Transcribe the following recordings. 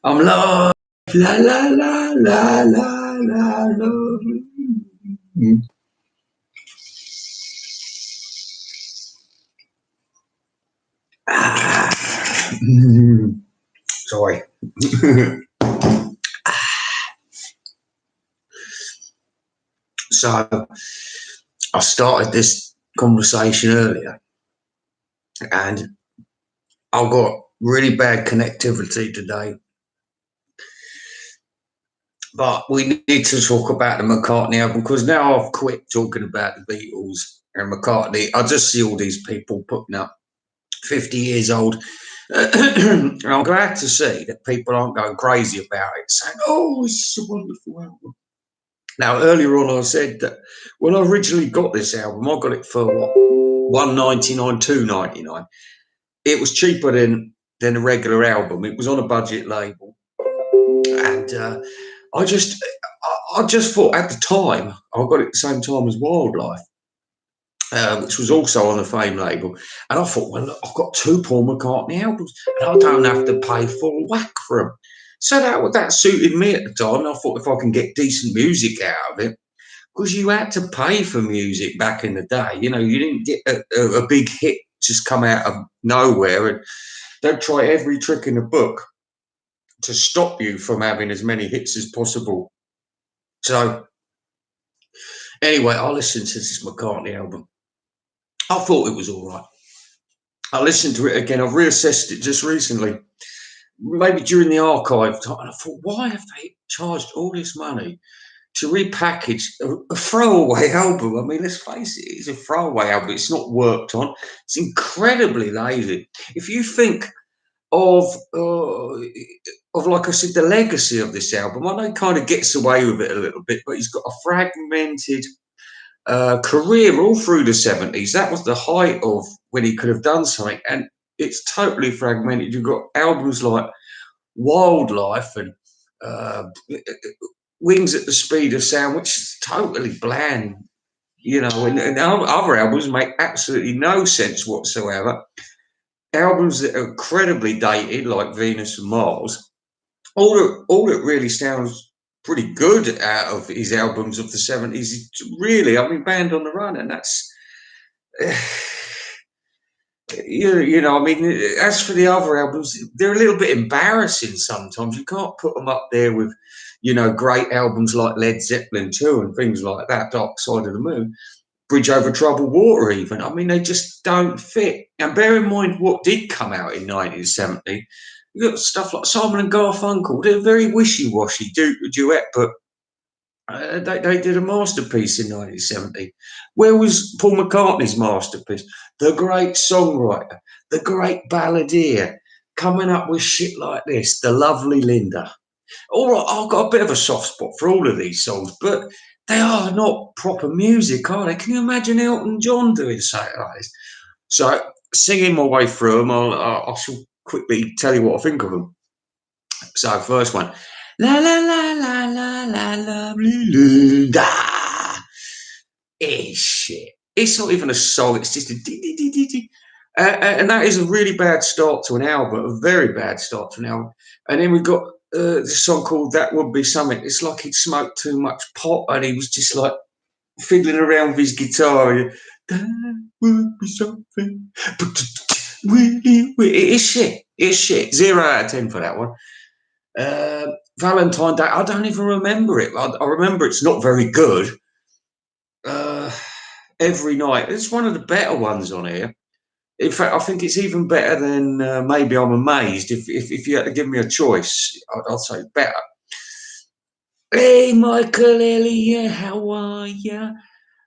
I'm live, la la la la la la la. Sorry. So I started this conversation earlier, and I've got really bad connectivity today. But we need to talk about the McCartney album because now I've quit talking about the Beatles and McCartney. I just see all these people putting up 50 years old. And I'm glad to see that people aren't going crazy about it, saying, oh, it's a wonderful album. Now, earlier on, I said that when I originally got this album, I got it for what, $1.99, $2.99. It was cheaper than a regular album. It was on a budget label, and I just I just thought at the time I got it at the same time as Wildlife, which was also on the Fame label, and I thought, well, look, I've got two Paul McCartney albums, and I don't have to pay full whack for them. So that suited me at the time. And I thought if I can get decent music out of it, because you had to pay for music back in the day. You know, you didn't get a big hit just come out of nowhere, and they'd try every trick in the book to stop you from having as many hits as possible. So anyway, I listened to this McCartney album. I thought it was all right. I listened to it again. I've reassessed it just recently, maybe during the archive time. And I thought, why have they charged all this money to repackage a throwaway album? I mean, let's face it, it's a throwaway album. It's not worked on. It's incredibly lazy. If you think of like I said, the legacy of this album, I know he kind of gets away with it a little bit, but he's got a fragmented career all through the 70s. That was the height of when he could have done something, and it's totally fragmented. You've got albums like Wildlife and uh, Wings at the Speed of Sound, which is totally bland, you know, and other albums make absolutely no sense whatsoever. Albums that are incredibly dated, like Venus and Mars. All that really sounds pretty good out of his albums of the 70s. Really, I mean, Band on the Run, and that's you know, I mean, as for the other albums, they're a little bit embarrassing sometimes. You can't put them up there with, you know, great albums like Led Zeppelin 2 and things like that, Dark Side of the Moon, Bridge Over Troubled Water even. I mean, they just don't fit. And bear in mind what did come out in 1970. You got stuff like Simon and Garfunkel. They're very wishy-washy duet, but they did a masterpiece in 1970. Where was Paul McCartney's masterpiece? The great songwriter, the great balladeer, coming up with shit like this, The Lovely Linda. All right, I've got a bit of a soft spot for all of these songs, but they are not proper music, are they? Can you imagine Elton John doing something like this? So, singing my way through them, I shall quickly tell you what I think of them. So, first one. La la la la la la lovely Linda. It's shit. It's not even a song. It's just a dee dee dee dee dee. And that is a really bad start to an album, a very bad start to an album. And then we've got this song called That Would Be Something. It's like he'd smoked too much pot and he was just like fiddling around with his guitar. That would be something. It's shit. It's shit. 0 out of 10 for that one. Valentine Day, I don't even remember it. I remember it's not very good. Every Night, it's one of the better ones on here. In fact, I think it's even better than Maybe I'm Amazed. If you had to give me a choice, I'd say it's better. Hey, Michael Elliott, how are you?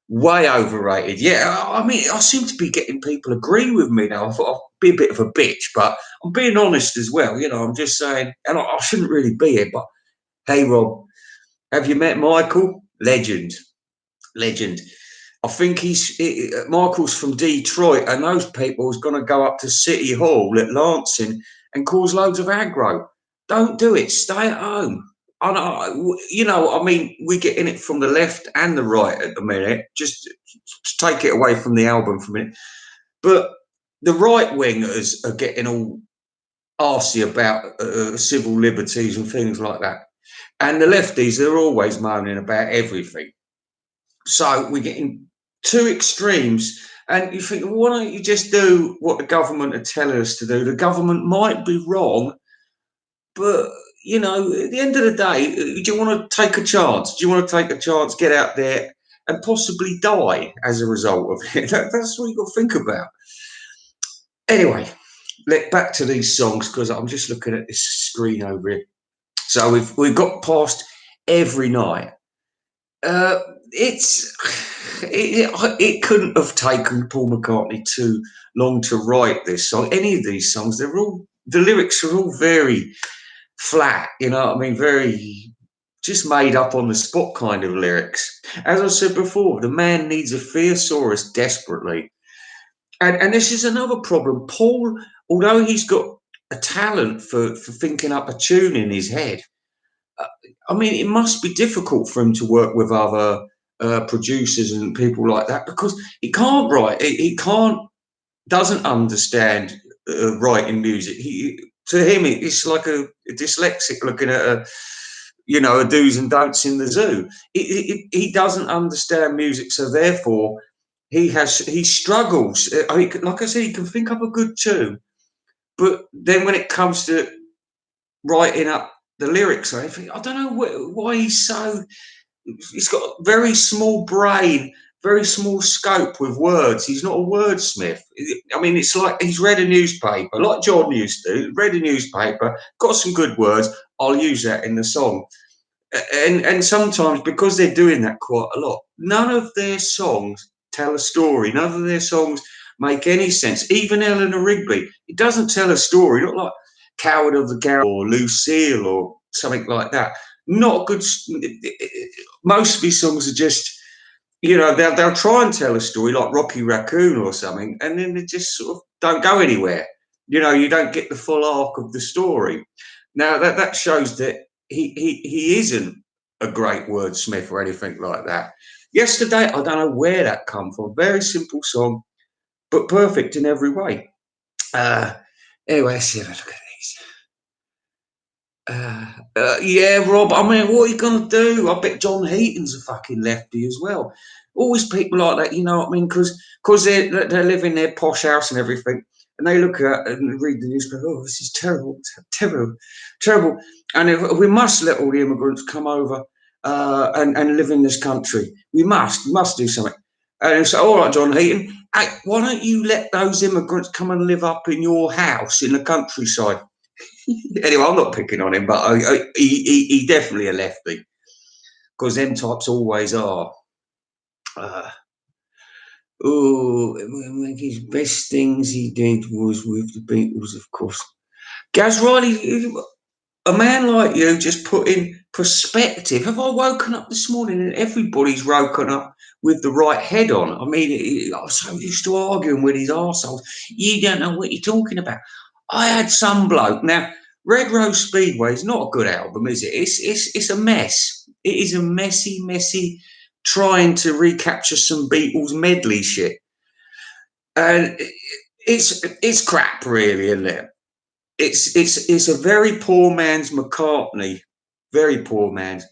Way overrated. Yeah, I mean, I seem to be getting people agree with me now. I thought I'd be a bit of a bitch, but I'm being honest as well. You know, I'm just saying, and I shouldn't really be here, but hey, Rob, have you met Michael? Legend. Legend. I think Michael's from Detroit, and those people is going to go up to City Hall at Lansing and cause loads of aggro. Don't do it. Stay at home. I know, you know, I mean, we're getting it from the left and the right at the minute. Just take it away from the album for a minute. But the right wingers are getting all arsey about civil liberties and things like that. And the lefties, they're always moaning about everything. So we're getting two extremes. And you think, well, why don't you just do what the government are telling us to do? The government might be wrong, but at the end of the day, do you want to take a chance? Do you want to take a chance, get out there, and possibly die as a result of it? That's what you got to think about. Anyway, back to these songs because I'm just looking at this screen over here. So we've got past Every Night. It couldn't have taken Paul McCartney too long to write this song. Any of these songs, the lyrics are all very flat. You know what I mean? Very just made up on the spot kind of lyrics. As I said before, the man needs a thesaurus desperately. And this is another problem. Paul, although he's got a talent for thinking up a tune in his head, I mean, it must be difficult for him to work with other producers and people like that because he can't write. He doesn't understand writing music. To him, it's like a dyslexic looking at a do's and don'ts in the zoo. He doesn't understand music, so therefore he struggles. Like I said, he can think up a good tune, but then when it comes to writing up the lyrics, I don't know why he's so. He's got a very small brain, very small scope with words. He's not a wordsmith. I mean, it's like he's read a newspaper, like John used to. Read a newspaper, got some good words. I'll use that in the song. And sometimes because they're doing that quite a lot, none of their songs tell a story. None of their songs make any sense. Even Eleanor Rigby, it doesn't tell a story. Not like Coward of the Garrett or Lucille or something like that. Not good. Most of these songs are just, they'll try and tell a story like Rocky Raccoon or something, and then they just sort of don't go anywhere. You don't get the full arc of the story. Now that shows that he isn't a great wordsmith or anything like that. Yesterday, I don't know where that come from. Very simple song, but perfect in every way. Anyway, let's have a look at these. Yeah, Rob. I mean, what are you gonna do? I bet John Heaton's a fucking lefty as well. Always people like that, you know what I mean? Because they live in their posh house and everything, and they look at and read the newspaper. Oh, this is terrible, terrible, terrible. And if we must let all the immigrants come over and live in this country. We must do something. And so, all right, John Heaton, hey, why don't you let those immigrants come and live up in your house in the countryside? Anyway, I'm not picking on him, but he definitely a lefty because them types always are. His best things he did was with the Beatles, of course. Gaz Riley, a man like you just put in perspective. Have I woken up this morning and everybody's woken up with the right head on? I mean, I was so used to arguing with his arseholes. You don't know what you're talking about. I had some bloke. Now, Red Rose Speedway is not a good album, is it? It's a mess. It is a messy trying to recapture some Beatles medley shit. And it's crap, really, isn't it? It's a very poor man's McCartney, very poor man's.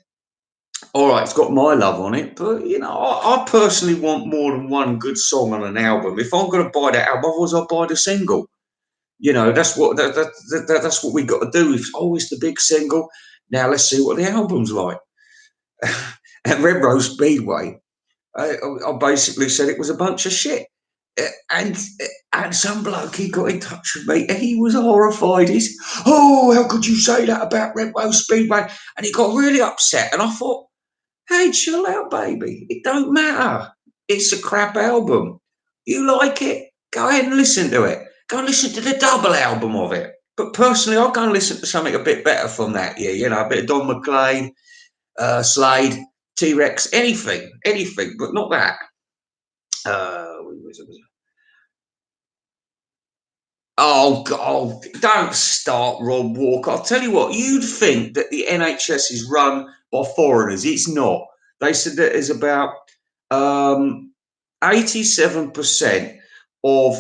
All right, it's got my love on it, but I personally want more than one good song on an album. If I'm going to buy that album, otherwise I'll buy the single. That's that's what we got to do. It's always the big single. Now let's see what the album's like. At Red Rose Speedway, I basically said it was a bunch of shit. And some bloke, he got in touch with me and he was horrified. He's, oh, how could you say that about Red Rose Speedway? And he got really upset. And I thought, hey, chill out, baby. It don't matter. It's a crap album. You like it? Go ahead and listen to it. Go and listen to the double album of it. But personally, I'll go and listen to something a bit better from that year. A bit of Don McLean, Slade, T-Rex, anything, but not that. Oh, don't start, Rob Walker. I'll tell you what, you'd think that the NHS is run by foreigners. It's not. They said that there's about 87% of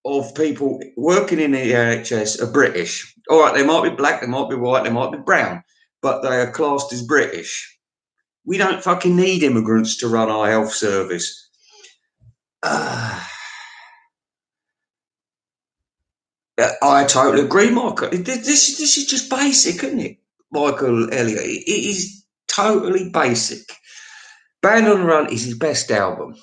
of people working in the NHS are British. All right, they might be black, they might be white, they might be brown, but they are classed as British. We don't fucking need immigrants to run our health service. I totally agree, Michael. This is just basic, isn't it, Michael Elliott? It is totally basic. Band on the Run is his best album.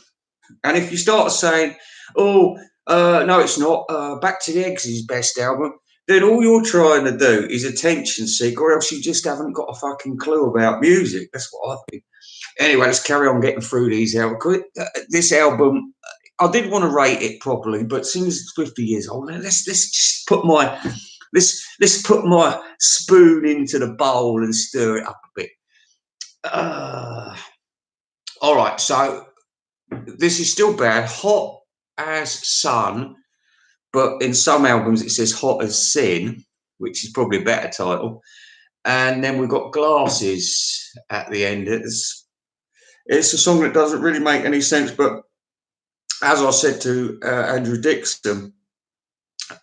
And if you start saying, oh, no, it's not, Back to the Eggs is his best album, then all you're trying to do is attention seek, or else you just haven't got a fucking clue about music. That's what I think. Anyway, let's carry on getting through these albums. This album, I did want to rate it properly, but since it's 50 years old, let's just put my let's put my spoon into the bowl and stir it up a bit. All right, so this is still bad. Hot as Sun, but in some albums it says Hot as Sin, which is probably a better title. And then we've got Glasses at the end. It's a song that doesn't really make any sense, but as I said to Andrew Dixon,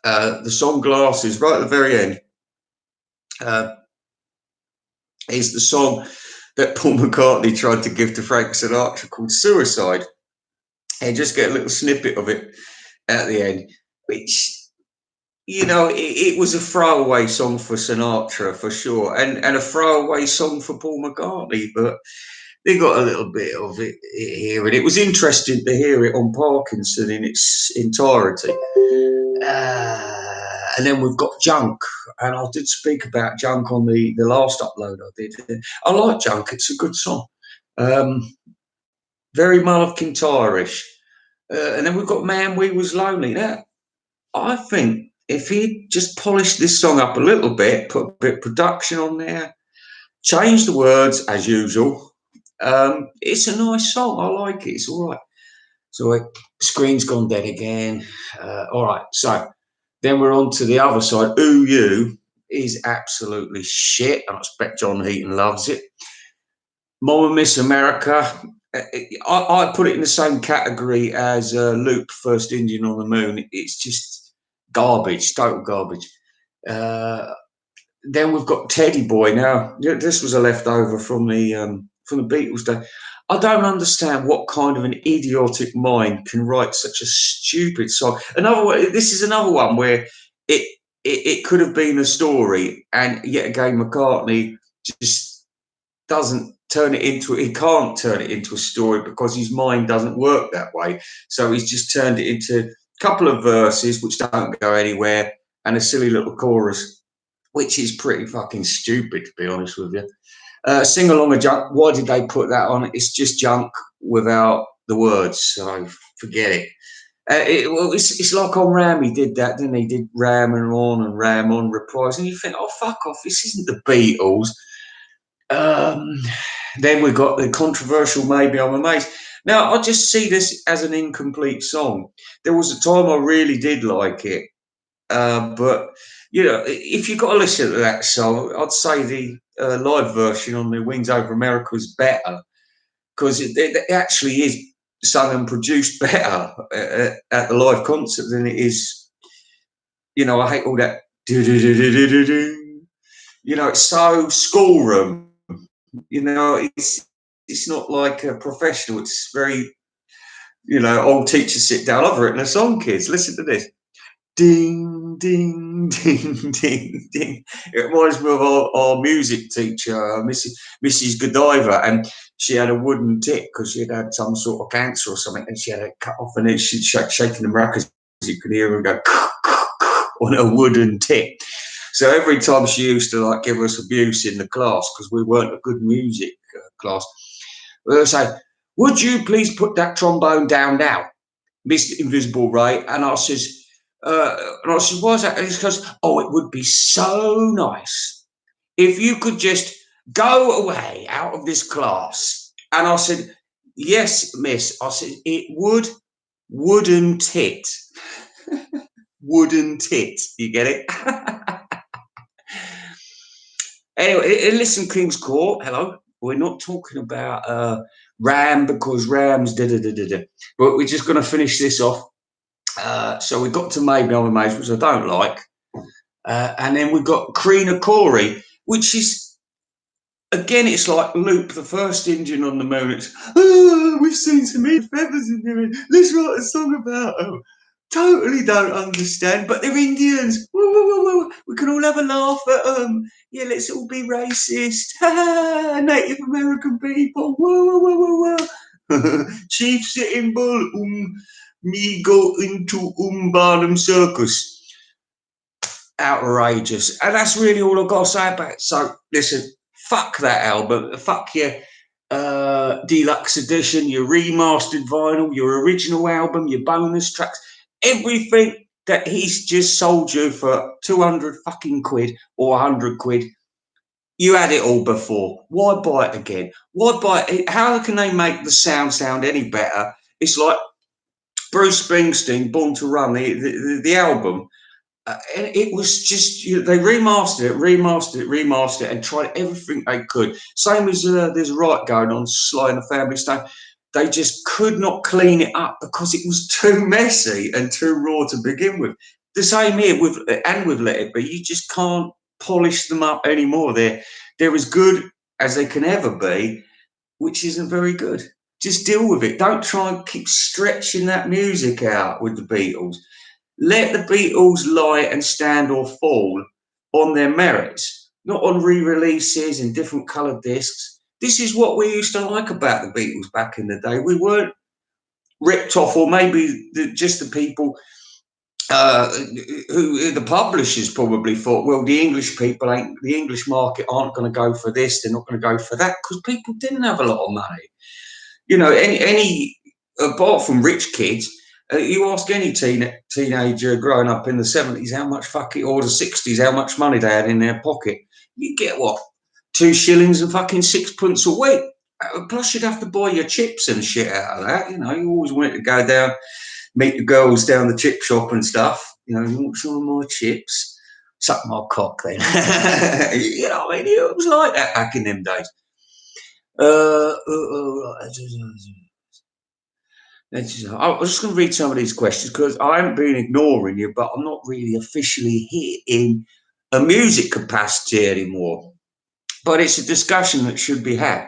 the song Glasses, right at the very end, is the song that Paul McCartney tried to give to Frank Sinatra called Suicide. And just get a little snippet of it at the end, which, you know, it was a throwaway song for Sinatra for sure, and a throwaway song for Paul McCartney, but they got a little bit of it here, and it was interesting to hear it on Parkinson in its entirety. And then we've got Junk, and I did speak about Junk on the last upload I did. I like Junk; it's a good song. Very Mull of Kintyre-ish. And then we've got Man We Was Lonely. Now, I think if he just polished this song up a little bit, put a bit of production on there, change the words as usual, it's a nice song. I like it. It's all right. So screen's gone dead again. All right. So then we're on to the other side. Ooh You is absolutely shit. I expect John Heaton loves it. Mama Miss America. I put it in the same category as Luke, First Indian on the Moon. It's just garbage, total garbage. Then we've got Teddy Boy. Now, this was a leftover from the Beatles day. I don't understand what kind of an idiotic mind can write such a stupid song. This is another one where it could have been a story, and yet again McCartney just doesn't turn it into. He can't turn it into a story because his mind doesn't work that way. So he's just turned it into a couple of verses which don't go anywhere and a silly little chorus, which is pretty fucking stupid, to be honest with you. Sing Along a Junk, why did they put that on? It's just junk without the words, so forget it. It's like on Ram, he did that, didn't he? Did Ram on reprise, and you think, oh, fuck off, this isn't the Beatles. Then we've got the controversial Maybe I'm Amazed. Now, I just see this as an incomplete song. There was a time I really did like it, but you know, if you've got to listen to that song, I'd say the live version on the Wings Over America is better, because it actually is sung and produced better at the live concert than it is. You know, I hate all that. You know, it's so schoolroom. You know, it's not like a professional. It's very, you know, old teachers sit down. I've written a song, kids. Listen to this. Ding, ding, ding, ding, ding. It reminds me of our music teacher, Mrs. Godiva, and she had a wooden tip because she had some sort of cancer or something, and she had it cut off, and then she'd shaking the maracas. You could hear her go on a wooden tip. So every time she used to like give us abuse in the class because we weren't a good music class, we would say, "Would you please put that trombone down now, Mr. Invisible Ray?" And I says, why is that? And it's because, oh, it would be so nice if you could just go away out of this class. And I said, yes, miss. I said, it wouldn't it? Wouldn't it? You get it? Anyway, listen, King's Court, hello. We're not talking about Ram because Ram's da-da-da-da-da. But we're just going to finish this off. So we got to Maybe I'm Amazed, which I don't like. And then we've got Krina Corey, which is, again, it's like Luke, the first Indian on the moon. It's, oh, we've seen some feathers in there. Let's write a song about them. Totally don't understand, but they're Indians. Woo, woo, woo, woo. We can all have a laugh at them. Yeah, let's all be racist. Native American people. Woo, woo, woo, woo, woo. Chief Sitting Bull. Me go into Barnum Circus. Outrageous. And that's really all I've got to say about it. So, listen, fuck that album. Fuck your deluxe edition, your remastered vinyl, your original album, your bonus tracks, everything that he's just sold you for 200 fucking quid or 100 quid. You had it all before. Why buy it again? Why buy it? How can they make the sound any better? It's like Bruce Springsteen, Born to Run, the album. And it was just, they remastered it, and tried everything they could. Same as there's a riot going on, Sly and the Family Stone. They just could not clean it up because it was too messy and too raw to begin with. The same here with Let It Be. You just can't polish them up anymore. They're as good as they can ever be, which isn't very good. Just deal with it. Don't try and keep stretching that music out with the Beatles. Let the Beatles lie and stand or fall on their merits, not on re-releases and different coloured discs. This is what we used to like about the Beatles back in the day. We weren't ripped off, or maybe just the people who the publishers probably thought, well, the English market aren't going to go for this, they're not going to go for that, because people didn't have a lot of money. Any apart from rich kids, you ask any teenager growing up in the 70s how much or the 60s, how much money they had in their pocket. You get what? 2 shillings and fucking 6 pence a week. Plus, you'd have to buy your chips and shit out of that. You always wanted to go down, meet the girls down the chip shop and stuff. You want some of my chips? Suck my cock then. It was like that back in them days. I was just going to read some of these questions because I haven't been ignoring you, but I'm not really officially here in a music capacity anymore. But it's a discussion that should be had.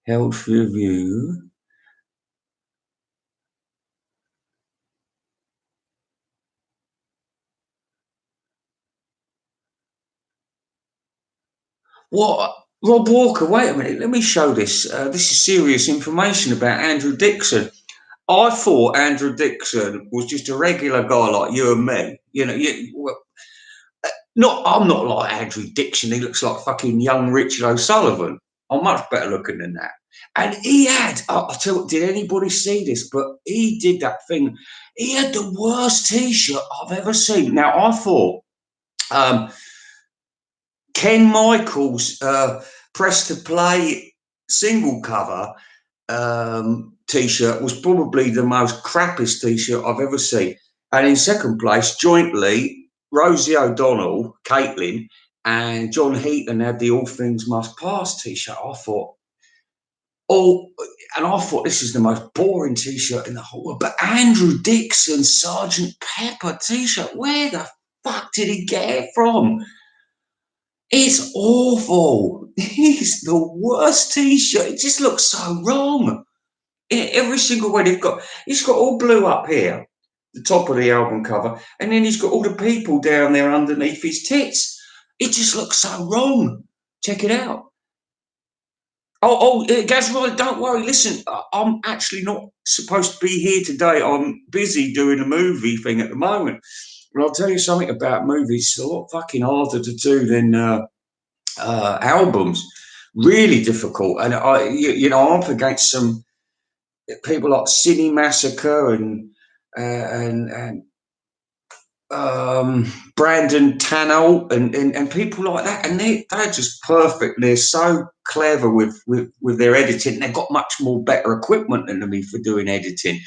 Health review. What? Rob Walker, wait a minute. Let me show this. This is serious information about Andrew Dixon. I thought Andrew Dixon was just a regular guy like you and me. I'm not like Andrew Dixon. He looks like fucking young Richard O'Sullivan. I'm much better looking than that. And he had, I tell you, did anybody see this? But he did that thing. He had the worst T-shirt I've ever seen. Now, I thought Ken Michaels' Press to Play single cover T-shirt was probably the most crappiest T-shirt I've ever seen. And in second place, jointly, Rosie O'Donnell, Caitlin, and John Heaton had the All Things Must Pass T-shirt. I thought this is the most boring T-shirt in the whole world. But Andrew Dixon's Sergeant Pepper T-shirt, where the fuck did he get it from? It's awful. It's the worst T-shirt. It just looks so wrong. Every single way he's got all blue up here, the top of the album cover, and then he's got all the people down there underneath his tits. It just looks so wrong. Check it out. Gaz, right, don't worry. Listen, I'm actually not supposed to be here today. I'm busy doing a movie thing at the moment. But I'll tell you something about movies. It's a lot fucking harder to do than albums. Really difficult. And I'm up against some people like Cine Massacre and Brandon Tannell and people like that, and they're just perfect. They're so clever with their editing. They've got much more better equipment than me for doing editing.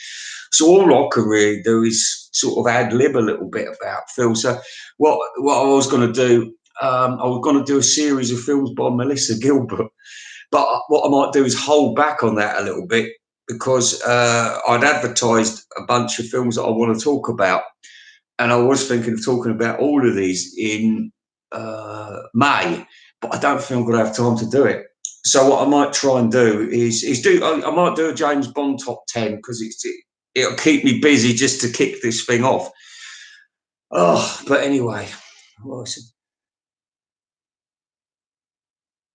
So all I can really do is sort of ad lib a little bit about Phil. So what I was going to do, I was going to do a series of films by Melissa Gilbert, but what I might do is hold back on that a little bit because I'd advertised a bunch of films that I want to talk about, and I was thinking of talking about all of these in May, but I don't think I'm going to have time to do it. So what I might try and do is do I might do a James Bond top 10 because it'll keep me busy just to kick this thing off. Oh, but anyway,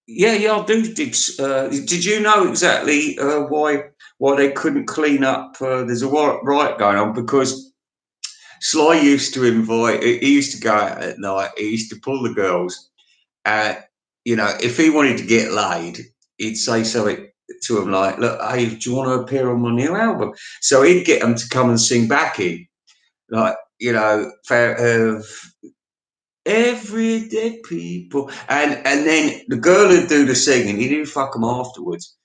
yeah, I do. Did you know exactly why they couldn't clean up? There's a riot going on because Sly used to invite. He used to go out at night. He used to pull the girls. Uh, if he wanted to get laid, he'd say something to them like, "Look, hey, do you want to appear on my new album?" So he'd get them to come and sing back in, like, everyday people, and then the girl would do the singing. He'd fuck them afterwards,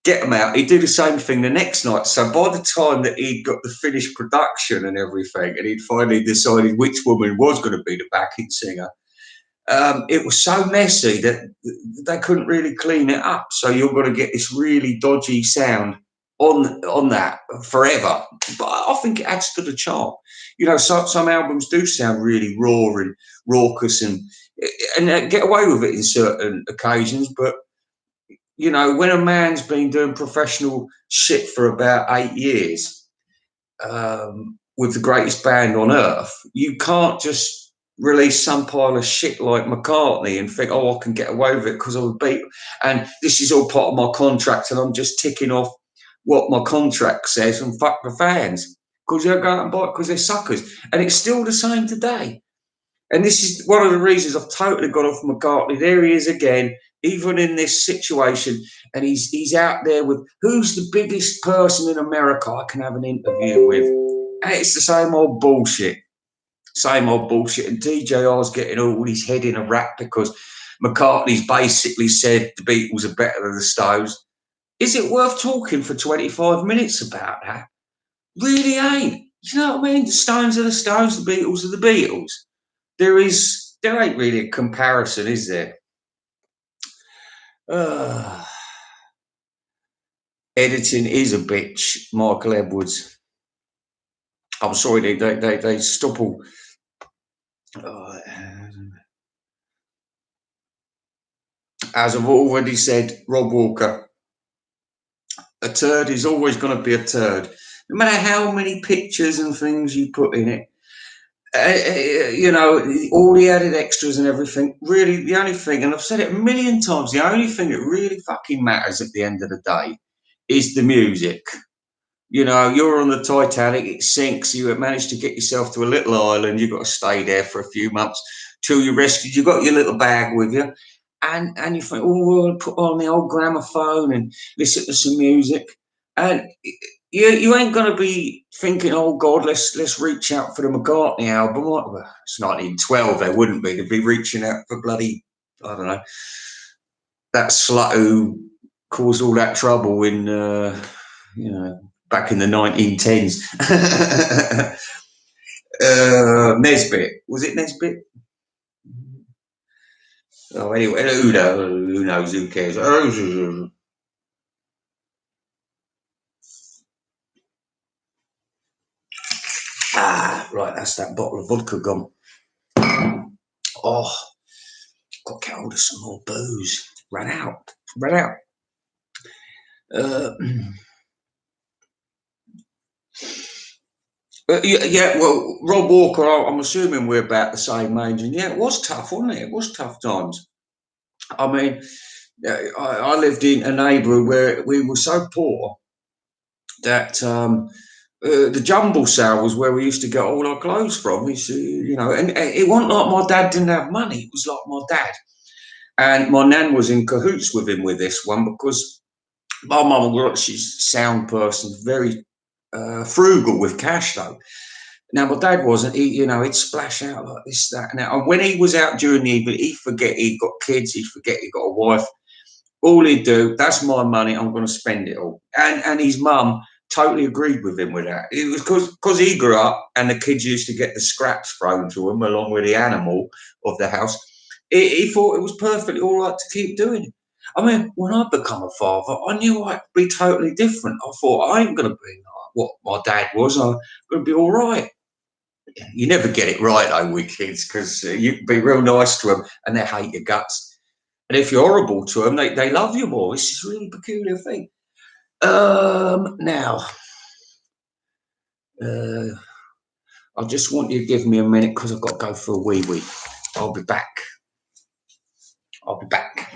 get them out. He'd do the same thing the next night. So by the time that he'd got the finished production and everything, and he'd finally decided which woman was going to be the backing singer, it was so messy that they couldn't really clean it up. So you're going to get this really dodgy sound on that forever. But I think it adds to the charm. Some albums do sound really raw and raucous and get away with it in certain occasions. But when a man's been doing professional shit for about 8 years, with the greatest band on earth, you can't just release some pile of shit like McCartney and think, oh, I can get away with it because I'm a beat, and this is all part of my contract, and I'm just ticking off what my contract says and fuck the fans because they'll go out and buy it because they're suckers. And it's still the same today. And this is one of the reasons I've totally got off McCartney. There he is again, even in this situation, and he's out there with who's the biggest person in America I can have an interview with. And it's the same old bullshit. Same old bullshit. And DJR's getting all his head in a wrap because McCartney's basically said the Beatles are better than the Stones. Is it worth talking for 25 minutes about that? Really ain't. You know what I mean? The Stones are the Stones, the Beatles are the Beatles. There ain't really a comparison, is there? Uh, Editing is a bitch, Michael Edwards. I'm sorry, they stop all. Uh, as I've already said, Rob Walker, a turd is always going to be a turd, no matter how many pictures and things you put in it. All the added extras and everything. Really, the only thing, and I've said it a million times, the only thing that really fucking matters at the end of the day is the music. You're on the Titanic, it sinks, you have managed to get yourself to a little island, you've got to stay there for a few months till you're rescued. You've got your little bag with you, and you think, oh, we'll put on the old gramophone and listen to some music. And you ain't going to be thinking, oh, God, let's reach out for the McCartney album. Well, it's 1912, they wouldn't be. They'd be reaching out for bloody, I don't know, that slut who caused all that trouble in, back in the 1910s. Nesbitt. Was it Nesbitt? Oh, anyway, who knows? Who cares? Right, that's that bottle of vodka gone. Oh, got to get hold of some more booze. Ran out. Uh, yeah, well, Rob Walker, I'm assuming we're about the same age, and yeah, it was tough, wasn't it? It was tough times. I mean, I lived in a neighbourhood where we were so poor that the jumble sale was where we used to get all our clothes from. And it wasn't like my dad didn't have money. It was like my dad. And my nan was in cahoots with him with this one because my mum, she's a sound person, very frugal with cash though. Now my dad wasn't. He'd splash out like this, that, and that. And when he was out during the evening, he'd forget he'd got kids. He'd forget he'd got a wife. All he'd do, that's my money. I'm going to spend it all. And his mum totally agreed with him with that. It was because he grew up and the kids used to get the scraps thrown to him along with the animal of the house. He thought it was perfectly all right to keep doing it. I mean, when I become a father, I knew I'd be totally different. I thought I ain't going to be like what my dad was. I'm going to be all right. You never get it right though with kids because you can be real nice to them and they hate your guts. And if you're horrible to them, they love you more. It's just a really peculiar thing. Now, uh, I just want you to give me a minute because I've got to go for a wee wee. I'll be back. I'll be back.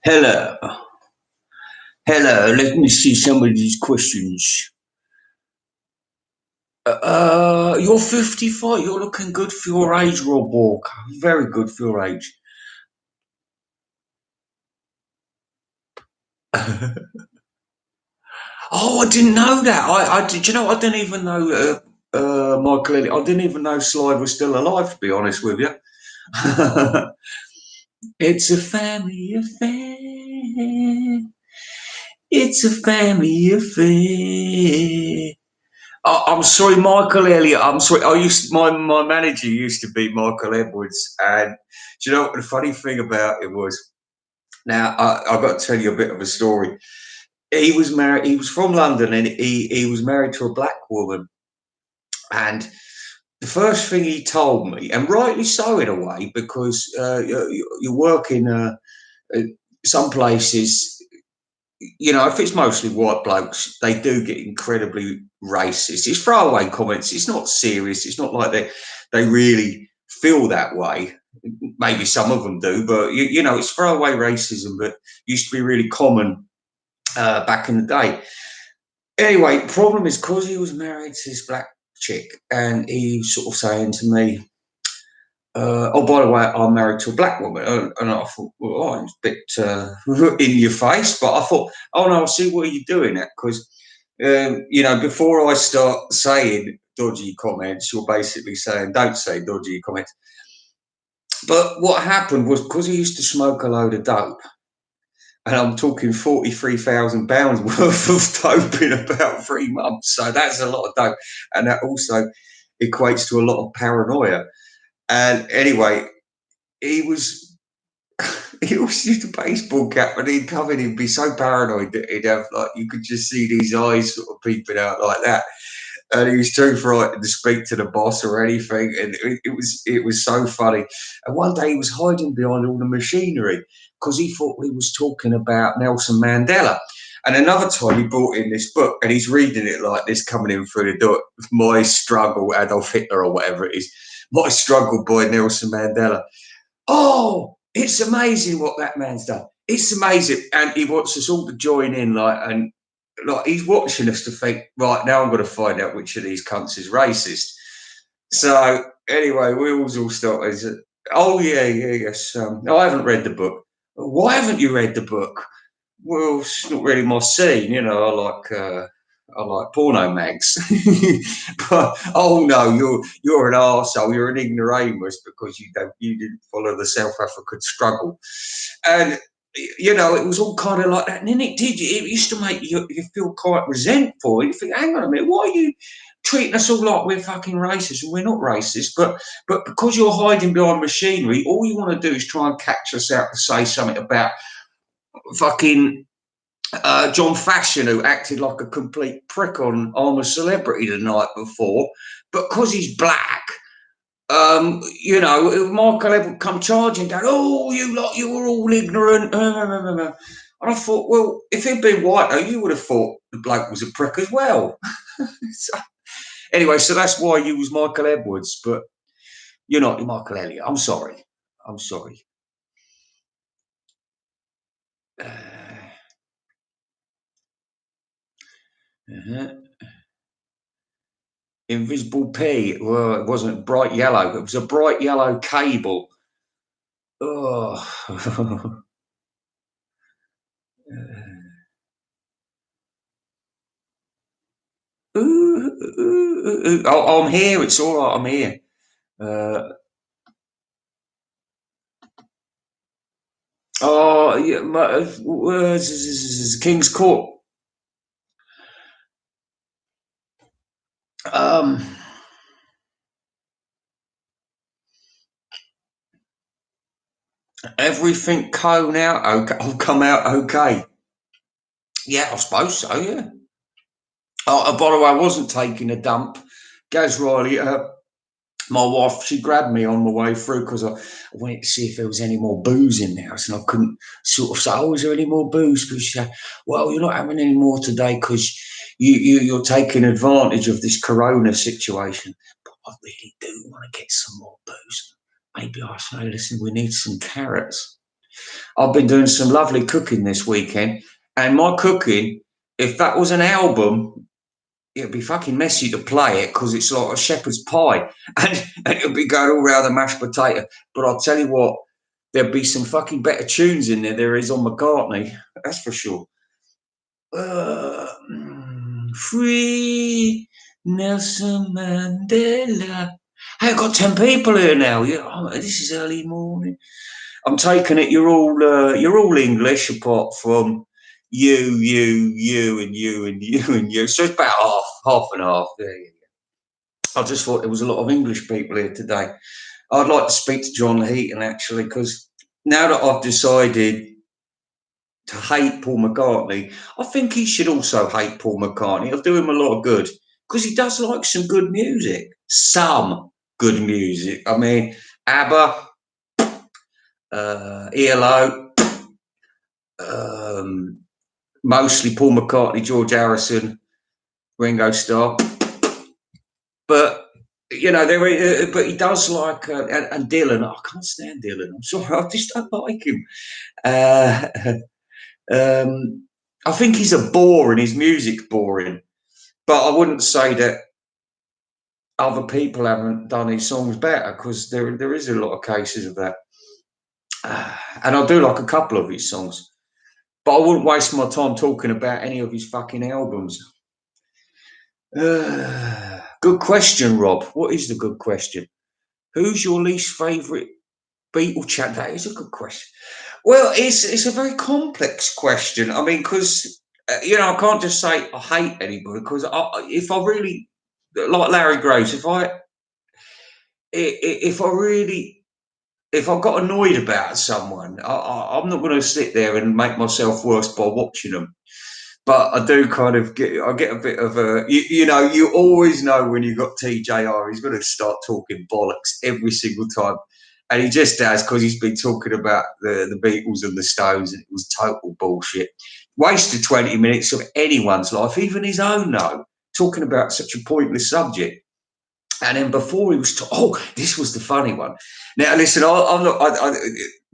Hello. Hello. Let me see some of these questions. You're 55. You're looking good for your age, Rob Walker. Very good for your age. Oh, I didn't know that. I did. You know, I didn't even know Michael Elliott. I didn't even know Slide was still alive. To be honest with you, it's a family affair. It's a family affair. I'm sorry, Michael Elliott. I'm sorry. My manager used to be Michael Edwards, and do you know what the funny thing about it was? Now I've got to tell you a bit of a story. He was married. He was from London, and he was married to a black woman, and the first thing he told me, and rightly so in a way, because you work in some places, if it's mostly white blokes, they do get incredibly racist. It's throwaway comments. It's not serious. It's not like they really feel that way. Maybe some of them do, but it's throwaway racism that used to be really common back in the day. Anyway, problem is because he was married to this black chick, and he was sort of saying to me, "Oh, by the way, I'm married to a black woman," and I thought, "Well, it's a bit in your face," but I thought, "Oh no, I see what you're doing at," because before I start saying dodgy comments, you're basically saying don't say dodgy comments. But what happened was because he used to smoke a load of dope, and I'm talking £43,000 worth of dope in about 3 months. So that's a lot of dope, and that also equates to a lot of paranoia. And anyway, he was he always used a baseball cap, and he'd come in, he'd be so paranoid that he'd have, like, you could just see these eyes sort of peeping out like that. And he was too frightened to speak to the boss or anything. And it was so funny. And one day he was hiding behind all the machinery because he thought we was talking about Nelson Mandela. And another time he brought in this book, and he's reading it like this, coming in through the door. My Struggle, Adolf Hitler, or whatever it is. My Struggle by Nelson Mandela. Oh, it's amazing what that man's done. It's amazing. And he wants us all to join in, and he's watching us to think, right, now I'm going to find out which of these cunts is racist. So anyway, we all started. Oh yeah, yes. No, I haven't read the book. Why haven't you read the book? Well, it's not really my scene. I like porno mags. But oh no, you're an arsehole, you're an ignoramus because you didn't follow the South African struggle. And it was all kind of like that. And then it used to make you feel quite resentful. You think, hang on a minute, why are you treating us all like we're fucking racist? And we're not racist, but because you're hiding behind machinery, all you want to do is try and catch us out to say something about fucking John Fashion, who acted like a complete prick on I'm a Celebrity the night before, but because he's black, Michael Everett come charging down, oh, you were all ignorant. And I thought, well, if he'd been white, though, you would have thought the bloke was a prick as well. Anyway, so that's why you was Michael Edwards, but you're not Michael Elliott. I'm sorry. Uh-huh. Invisible P. Well, it wasn't bright yellow. It was a bright yellow cable. Oh. I'm here. It's all right. I'm here. King's Court. Everything cone out. Okay, I'll come out okay. Yeah, I suppose so. Yeah. Oh, by the way, I wasn't taking a dump. Gaz Riley, my wife, she grabbed me on the way through because I wanted to see if there was any more booze in the house, and I couldn't sort of say, "Oh, is there any more booze?" Because she said, "Well, you're not having any more today because you're taking advantage of this Corona situation." But I really do want to get some more booze. Maybe I say, "Listen, we need some carrots." I've been doing some lovely cooking this weekend, and my cooking, if that was an album, it'd be fucking messy to play it because it's like a shepherd's pie, and it'll be going all around the mashed potato. But I'll tell you what, there'll be some fucking better tunes in there is on McCartney, that's for sure. Free Nelson Mandela. Hey, I've got 10 people here now. This is early morning. I'm taking it you're all English apart from you, and you, and you, and you. So it's about half and half. There you go. I just thought there was a lot of English people here today. I'd like to speak to John Heaton actually, because now that I've decided to hate Paul McCartney, I think he should also hate Paul McCartney. It'll do him a lot of good because he does like some good music. Some. good music. I mean, ABBA, ELO, mostly Paul McCartney, George Harrison, Ringo Starr. But you know, but he does like and Dylan. I can't stand Dylan. I'm sorry, I just don't like him. Uh, I think he's a bore and his music's boring. But I wouldn't say that other people haven't done his songs better, because there is a lot of cases of that. And I do like a couple of his songs, but I wouldn't waste my time talking about any of his fucking albums. Good question, Rob. What is the good question? Who's your least favourite Beatle chat? That is a good question. Well, it's a very complex question. I mean, because you know, I can't just say I hate anybody, because if I really like Larry Graves, if I really, if I got annoyed about someone, I'm not going to sit there and make myself worse by watching them. But I do kind of I get a bit of a, you know, you always know when you've got TJR, he's going to start talking bollocks every single time. And he just does, because he's been talking about the Beatles and the Stones, and it was total bullshit. Wasted 20 minutes of anyone's life, even his own, though, talking about such a pointless subject. And then before he was, this was the funny one. Now, listen, I'm not.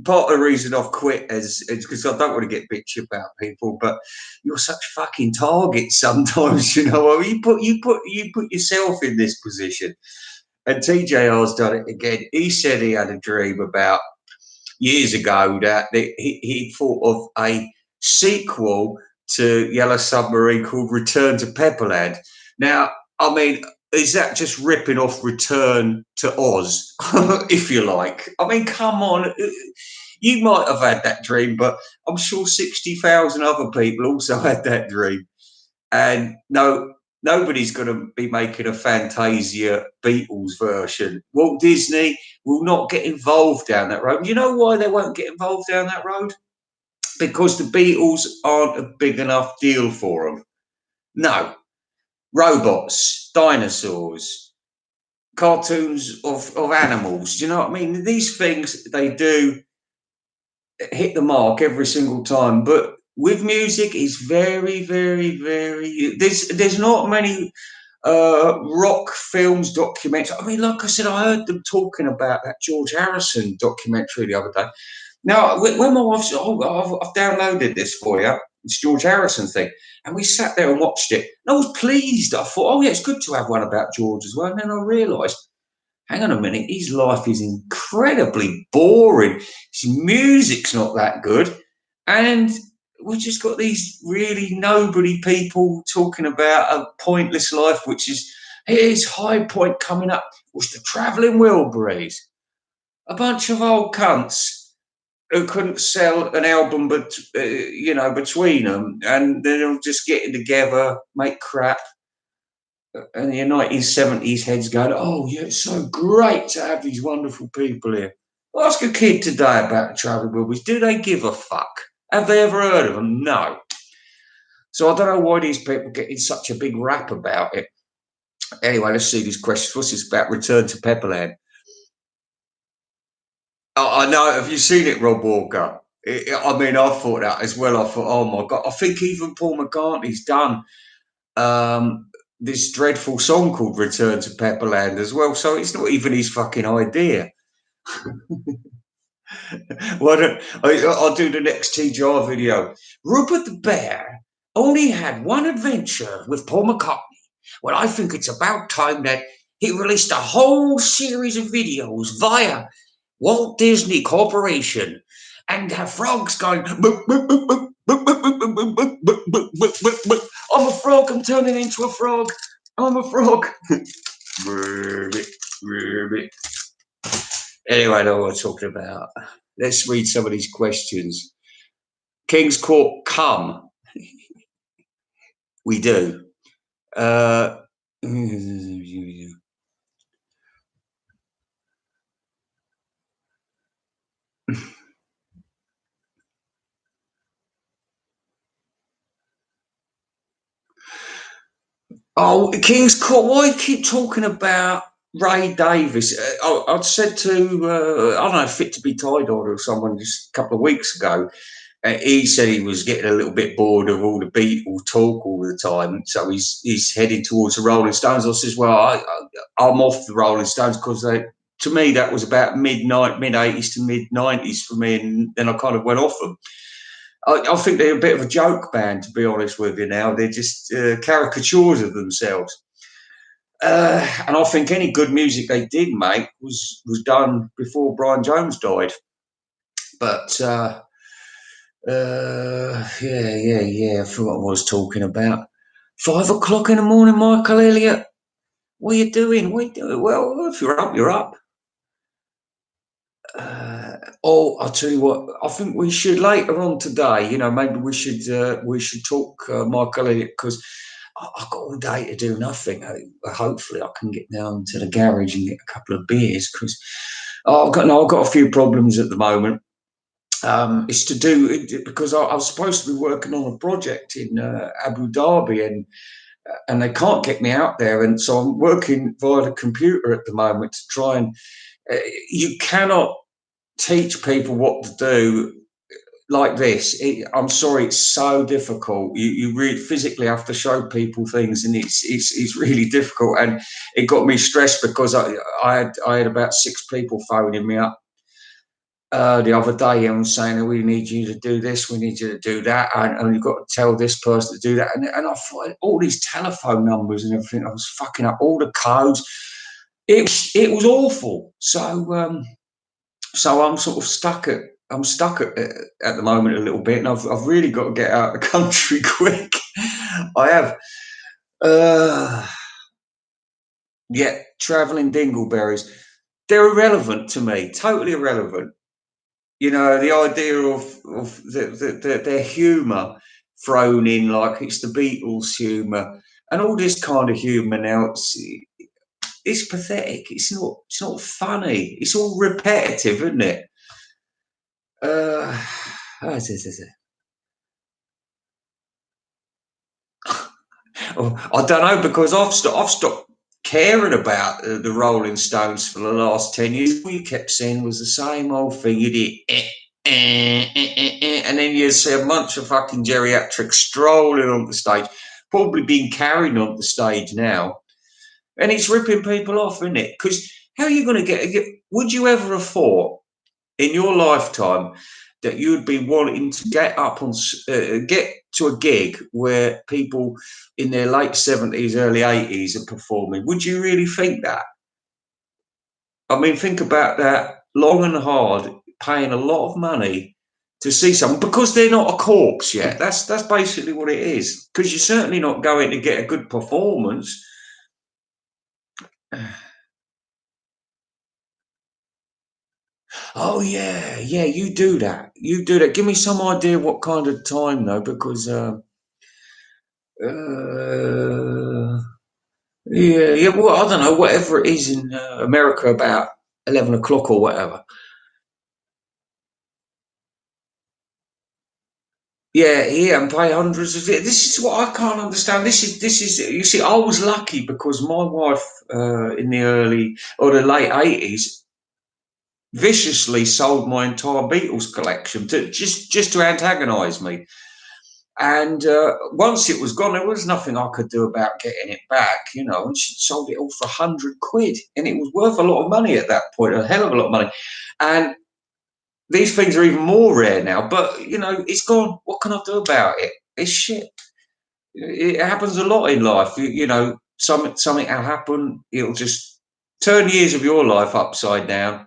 Part of the reason I've quit is because I don't want to get bitchy about people, but you're such fucking targets sometimes. You know, I mean, you put yourself in this position. And TJR's done it again. He said he had a dream about years ago that he thought of a sequel to Yellow Submarine called Return to Pepperland. Now, I mean, is that just ripping off Return to Oz, if you like? I mean, come on. You might have had that dream, but I'm sure 60,000 other people also had that dream. And nobody's going to be making a Fantasia Beatles version. Walt Disney will not get involved down that road. You know why they won't get involved down that road? Because the Beatles aren't a big enough deal for them. No. Robots, dinosaurs, cartoons of animals. Do you know what I mean? These things, they do hit the mark every single time. But with music, it's very, very, very... There's not many rock films, documentaries. I mean, like I said, I heard them talking about that George Harrison documentary the other day. Now, when my wife said, I've downloaded this for you, it's George Harrison thing, and we sat there and watched it, and I was pleased. I thought, oh yeah, it's good to have one about George as well. And then I realised, hang on a minute, his life is incredibly boring. His music's not that good, and we've just got these really nobody people talking about a pointless life, which is, here's High Point coming up, was the Travelling Wilburys. A bunch of old cunts who couldn't sell an album, but you know, between them, and they're all just getting together, make crap. And the 1970s heads going, oh yeah, it's so great to have these wonderful people here. Ask a kid today about the Travelling Wilburys. Do they give a fuck? Have they ever heard of them? No. So I don't know why these people get in such a big rap about it. Anyway, let's see these questions. What's this about Return to Pepperland? I know. Have you seen it, Rob Walker? I mean, I thought that as well. I thought, oh my God. I think even Paul McCartney's done this dreadful song called Return to Pepperland as well. So it's not even his fucking idea. Why don't I'll do the next TJR video. Rupert the Bear only had one adventure with Paul McCartney. Well, I think it's about time that he released a whole series of videos via Walt Disney Corporation and have frogs going. I'm a frog. I'm turning into a frog. I'm a frog. Anyway, I know what I'm talking about. Let's read some of these questions. King's Court, come. We do. Oh, King's Court. Why keep talking about Ray Davis. I'd said to I don't know, Fit to be Tied or someone just a couple of weeks ago. He said he was getting a little bit bored of all the Beatles talk all the time, so he's heading towards the Rolling Stones. I says, well, I'm off the Rolling Stones because to me that was about mid '80s to mid '90s for me, and then I kind of went off them. I think they're a bit of a joke band, to be honest with you. Now they're just caricatures of themselves. And I think any good music they did make was done before Brian Jones died. But yeah. I forgot what I was talking about. 5 o'clock in the morning, Michael Elliott. What are you doing? What are you doing? Well, if you're up, you're up. I'll tell you what. I think we should later on today. Maybe we should talk Michael Elliott because I've got all day to do nothing. Hopefully, I can get down to the garage and get a couple of beers because I've got a few problems at the moment. It's to do because I was supposed to be working on a project in Abu Dhabi and they can't get me out there, and so I'm working via the computer at the moment to try and. You cannot teach people what to do like this. I'm sorry, it's so difficult. You really physically have to show people things, and it's really difficult. And it got me stressed because I had about 6 people phoning me up the other day and saying, we need you to do this, we need you to do that, and you've got to tell this person to do that. And I thought all these telephone numbers and everything, I was fucking up all the codes. It was awful. So I'm sort of stuck at the moment a little bit, and I've really got to get out of the country quick. I have. Uh, yeah, travelling dingleberries. They're irrelevant to me, totally irrelevant. The idea of their humour thrown in like it's the Beatles humour and all this kind of humour now. It's pathetic. It's not funny. It's all repetitive, isn't it? Uh, I don't know because I've stopped caring about the Rolling Stones for the last 10 years. All you kept saying was the same old thing. You did, and then you see a bunch of fucking geriatrics strolling on the stage, probably being carried on the stage now, and it's ripping people off, isn't it? Because how are you going to get? Would you ever have thought in your lifetime that you would be wanting to get to a gig where people in their late 70s, early 80s are performing? Would you really think that? I mean, think about that long and hard, paying a lot of money to see someone because they're not a corpse yet. That's basically what it is. Because you're certainly not going to get a good performance. Oh yeah, you do that. You do that. Give me some idea what kind of time though, because uh, yeah. Well, I don't know. Whatever it is in America, about 11 o'clock or whatever. Yeah, and pay hundreds of it. This is what I can't understand. This is. You see, I was lucky because my wife in the early or the late '80s viciously sold my entire Beatles collection to just to antagonise me. And once it was gone, there was nothing I could do about getting it back, And she sold it all for 100 quid, and it was worth a lot of money at that point, a hell of a lot of money. And these things are even more rare now. But it's gone. What can I do about it? It's shit. It happens a lot in life. Something will happen. It'll just turn years of your life upside down.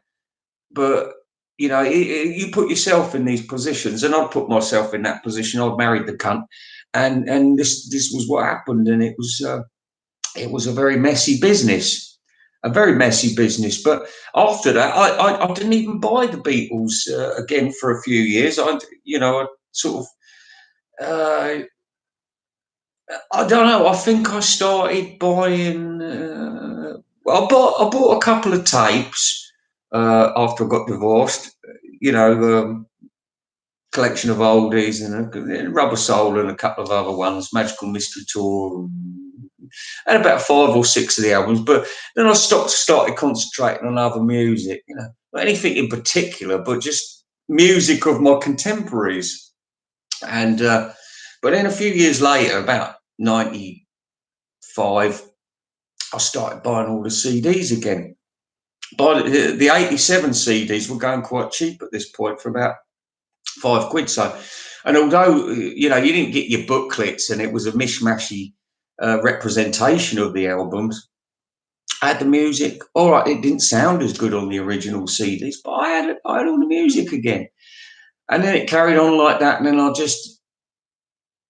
But you put yourself in these positions, and I've put myself in that position. I've married the cunt, and this was what happened, and it was a very messy business, a very messy business. But after that, I didn't even buy the Beatles again for a few years. I sort of. I don't know. I think I started buying. Well, I bought a couple of tapes after I got divorced. Collection of oldies and Rubber Soul and a couple of other ones, Magical Mystery Tour, I had about 5 or 6 of the albums, but then I started concentrating on other music, not anything in particular, but just music of my contemporaries. And but then a few years later, about 95, I started buying all the CDs again. By the 87 CDs were going quite cheap at this point for about £5. So, and although you didn't get your booklets and it was a mishmashy representation of the albums, I had the music. All right, it didn't sound as good on the original CDs, but I had all the music again, and then it carried on like that. And then I just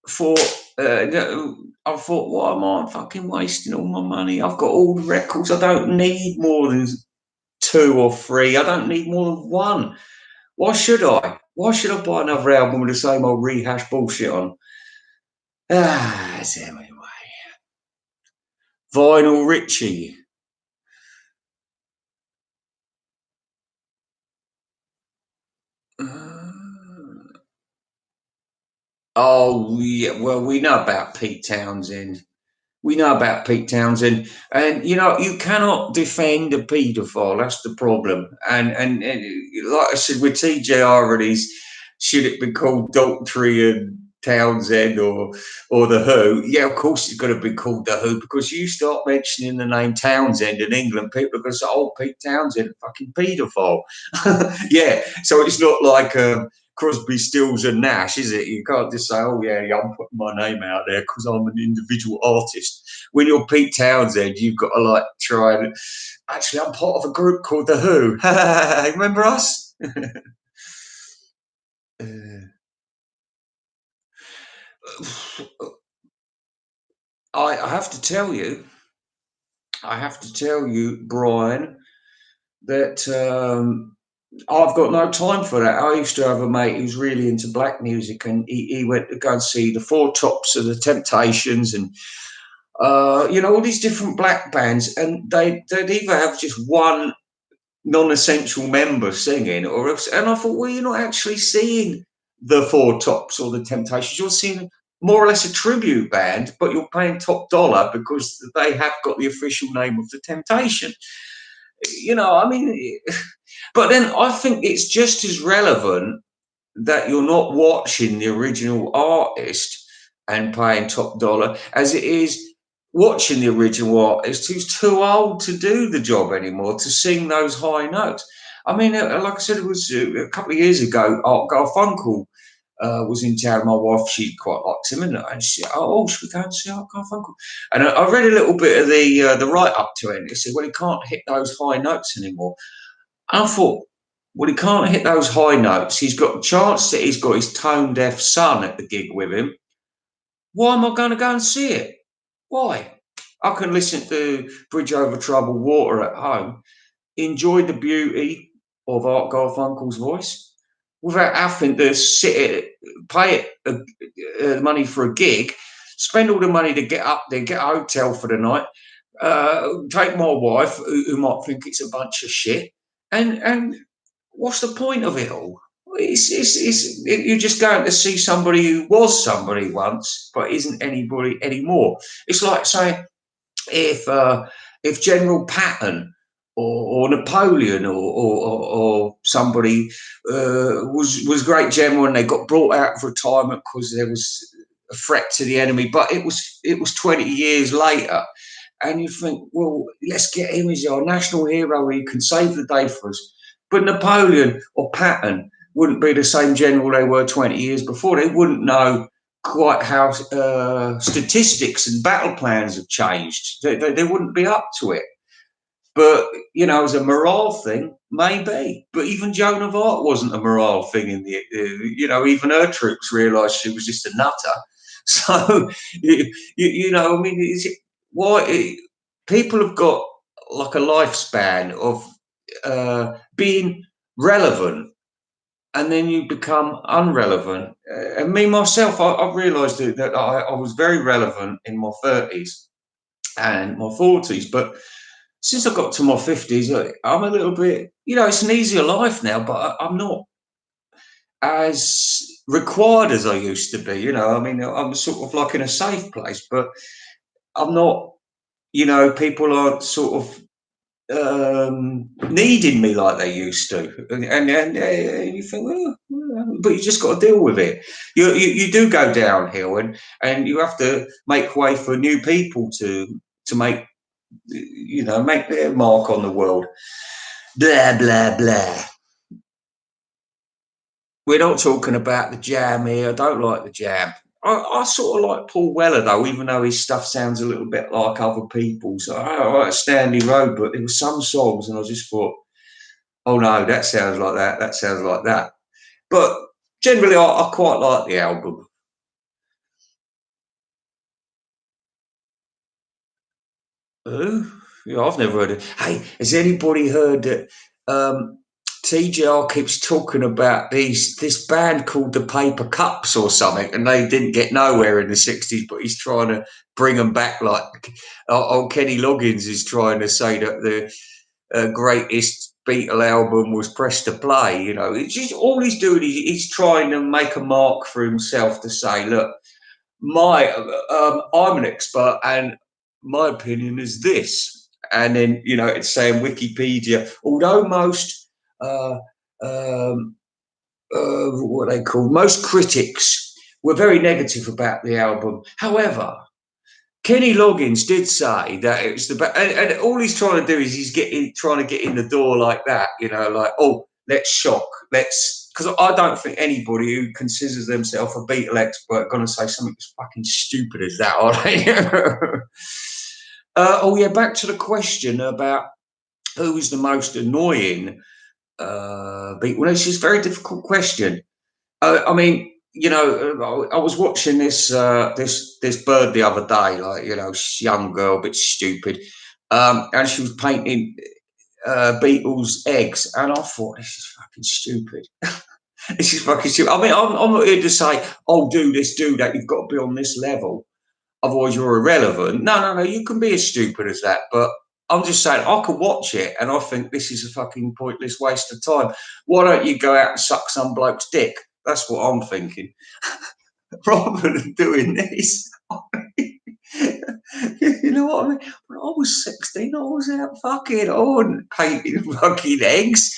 thought, I thought, why am I fucking wasting all my money? I've got all the records. I don't need more than 2 or 3. I don't need more than one. Why should I? Why should I buy another album with the same old rehash bullshit on? Anyway. Vinyl Richie. Oh, yeah. Well, we know about Pete Townsend. We know about Pete Townsend, and you cannot defend a paedophile. That's the problem. And like I said with TJR and his, should it be called Daltrey and Townsend or the Who? Yeah, of course it's going to be called the Who, because you start mentioning the name Townsend in England, people are going to say, "Oh, Pete Townsend, fucking paedophile." Yeah, so it's not like Crosby, Stills and Nash, is it? You can't just say, "Oh yeah, I'm putting my name out there because I'm an individual artist." When you're Pete Townsend, you've got to like try and actually, I'm part of a group called the Who. Remember us? I have to tell you, Brian, that I've got no time for that. I used to have a mate who's really into black music, and he went to go and see the Four Tops of the Temptations and all these different black bands, and they'd either have just one non-essential member singing, or else. And I thought, well, you're not actually seeing the Four Tops or the Temptations. You're seeing more or less a tribute band, but you're paying top dollar because they have got the official name of the Temptation. I mean, but then I think it's just as relevant that you're not watching the original artist and paying top dollar as it is watching the original artist who's too old to do the job anymore, to sing those high notes. I mean, like I said, it was a couple of years ago, Art Garfunkel was in town. My wife, she quite likes him, and she said, "Oh, should we go and see Art Garfunkel?" And I read a little bit of the write up to it, and it said, "Well, he can't hit those high notes anymore." I thought, well, he can't hit those high notes. He's got a chance that he's got his tone deaf son at the gig with him. Why am I going to go and see it? Why? I can listen to Bridge Over Troubled Water at home, enjoy the beauty of Art Garfunkel's voice without having to pay money for a gig, spend all the money to get up there, get a hotel for the night, take my wife, who might think it's a bunch of shit, and what's the point of it all? You're just going to see somebody who was somebody once, but isn't anybody anymore. It's like saying if General Patton or Napoleon or somebody was great general and they got brought out of retirement because there was a threat to the enemy, but it was 20 years later. And you think, well, let's get him as our national hero. He can save the day for us. But Napoleon or Patton wouldn't be the same general they were 20 years before. They wouldn't know quite how statistics and battle plans have changed. They wouldn't be up to it. But, as a morale thing, maybe. But even Joan of Arc wasn't a morale thing in the, even her troops realised she was just a nutter. So, I mean, why people have got like a lifespan of being relevant, and then you become unrelevant. And me myself, I've realised that I was very relevant in my 30s and my 40s, but since I got to my 50s, I'm a little bit, it's an easier life now, but I'm not as required as I used to be. I mean, I'm sort of like in a safe place, but I'm not, people aren't sort of needing me like they used to, and you think, but you just got to deal with it. You do go downhill, and you have to make way for new people to make make their mark on the world. Blah blah blah. We're not talking about the Jam here. I don't like the Jam. I sort of like Paul Weller though, even though his stuff sounds a little bit like other people's. I like Stanley Road, but there were some songs, and I just thought, oh no, that sounds like that. That sounds like that. But generally, I quite like the album. Yeah, I've never heard it. Hey, has anybody heard that TJR keeps talking about this band called the Paper Cups or something, and they didn't get nowhere in the '60s, but he's trying to bring them back. Like old Kenny Loggins is trying to say that the greatest Beatle album was Press to Play. It's just all he's doing is he's trying to make a mark for himself to say, look, I'm an expert, and my opinion is this. And then it's saying Wikipedia, although most uh, um, what they call most critics were very negative about the album. However, Kenny Loggins did say that it was and all he's trying to do is trying to get in the door like that, like, oh, let's shock, because I don't think anybody who considers themselves a Beatle expert going to say something as fucking stupid as that, are they? Oh yeah, back to the question about who is the most annoying Beatle. Well, it's just a very difficult question. I mean, I was watching this bird the other day, like young girl, a bit stupid, and she was painting beetles' eggs, and I thought, this is fucking stupid. This is fucking stupid. I mean, I'm not here to say, oh, do this, do that. You've got to be on this level, otherwise you're irrelevant. No. You can be as stupid as that, but I'm just saying, I could watch it and I think this is a fucking pointless waste of time. Why don't you go out and suck some bloke's dick? That's what I'm thinking. Rather than doing this. You know what I mean? When I was 16, I was out fucking on painting fucking eggs.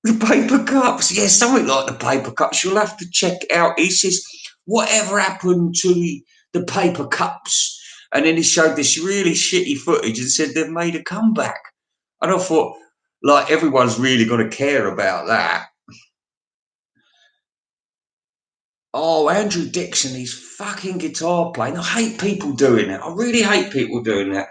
The paper cups, yeah, something like the paper cups. You'll have to check out. He says, whatever happened to the paper cups? And then he showed this really shitty footage and said they've made a comeback. And I thought, like, everyone's really going to care about that. Oh, Andrew Dixon, he's fucking guitar playing. I hate people doing that. I really hate people doing that.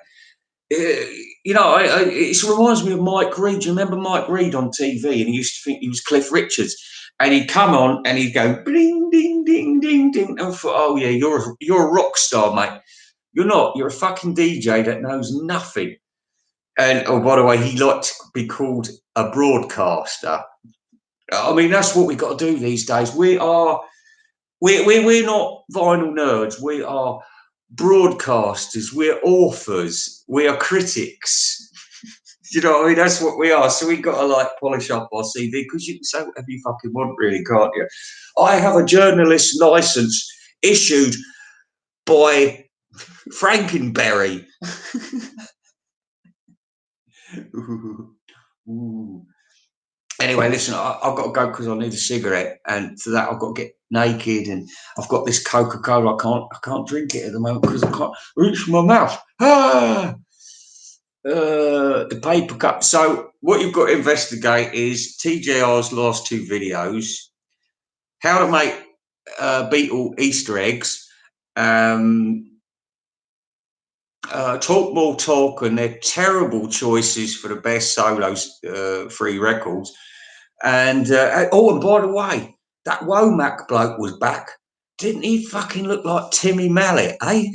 It reminds me of Mike Reid. Do you remember Mike Reid on TV? And he used to think he was Cliff Richards. And he'd come on and he'd go, ding, ding, ding, ding, ding. And I thought, oh, yeah, you're a rock star, mate. You're not. You're a fucking DJ that knows nothing. And, oh, by the way, he liked to be called a broadcaster. I mean, that's what we've got to do these days. We're not vinyl nerds. We are broadcasters. We're authors. We are critics. You know what I mean? That's what we are. So we've got to like polish up our CV because you can say whatever you fucking want, really, can't you? I have a journalist license issued by Frankenberry. Ooh. Anyway, listen, I've got to go because I need a cigarette, and for that I've got to get naked, and I've got this Coca-Cola. I can't drink it at the moment because I can't reach my mouth. The paper cup. So what you've got to investigate is TJR's last two videos, how to make Beatle Easter eggs, Talk More Talk, and their terrible choices for the best solos, free records. And and by the way, that Womack bloke was back. Didn't he fucking look like Timmy Mallet, eh?